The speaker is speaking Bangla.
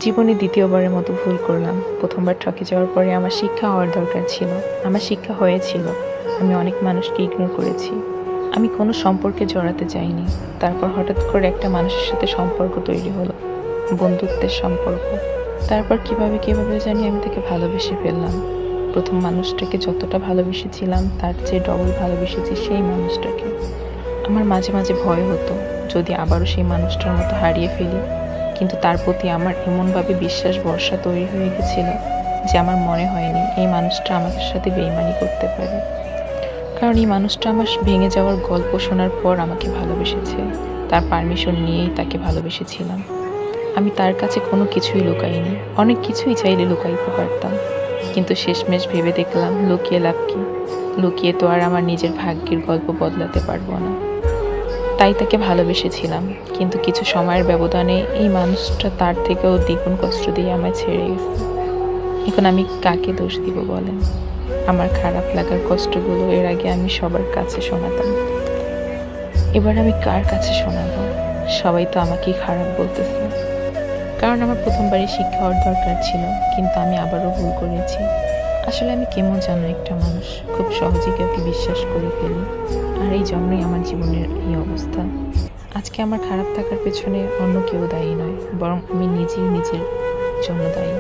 জীবনে দ্বিতীয়বারের মতো ভুল করলাম। প্রথমবার ঠকে যাওয়ার পরে আমার শিক্ষা হওয়ার দরকার ছিল। আমার শিক্ষা হয়েছিল। আমি অনেক মানুষকে ইগনোর করেছি। আমি কোনো সম্পর্কে জড়াতে চাইনি। তারপর হঠাৎ করে একটা মানুষের সাথে সম্পর্ক তৈরি হলো, বন্ধুত্বের সম্পর্ক। তারপর কিভাবে জানি আমি তাকে ভালোবেসে ফেললাম। প্রথম মানুষটাকে যতটা ভালোবেসেছিলাম তার চেয়ে ডবল ভালোবেসেছি সেই মানুষটাকে। আমার মাঝে মাঝে ভয় হতো যদি আবারও সেই মানুষটার মতো হারিয়ে ফেলি, কিন্তু তার প্রতি আমার এমনভাবে বিশ্বাস ভরসা তৈরি হয়ে গেছিল যে আমার মনে হয়নি এই মানুষটা আমার সাথে বেইমানি করতে পারে। কারণ এই মানুষটা আমার ভেঙে যাওয়ার গল্প শোনার পর আমাকে ভালোবেসেছে। তার পারমিশন নিয়েই তাকে ভালোবেসেছিলাম। আমি তার কাছে কোনো কিছুই লুকাইনি। অনেক কিছুই চাইলে লুকাইতে পারতাম, কিন্তু শেষমেশ ভেবে দেখলাম লুকিয়ে লাভ কি? লুকিয়ে তো আর আমার নিজের ভাগ্যের গল্প বদলাতে পারবো না। তাই তাকে ভালোবেসেছিলাম, কিন্তু কিছু সময়ের ব্যবধানে এই মানুষটা তার থেকেও দ্বিগুণ কষ্ট দিয়ে আমায় ছেড়ে গেছে। এখন আমি কাকে দোষ দিব বলেন? আমার খারাপ লাগার কষ্টগুলো এর আগে আমি সবার কাছে শোনাতাম, এবার আমি কার কাছে শোনাবো? সবাই তো আমাকেই খারাপ বলতেছে। কারণ আমার প্রথমবারই শিক্ষা হওয়ার দরকার ছিল, কিন্তু আমি আবারও ভুল করেছি। আসলে আমি কেমন জানো একটা মানুষ, খুব সহজে কাউকে বিশ্বাস করে ফেলি। আর এই জন্যই আমার জীবনের এই অবস্থা। আজকে আমার খারাপ থাকার পেছনে অন্য কেউ দায়ী নয়, বরং আমি নিজেই নিজের জন্য দায়ী।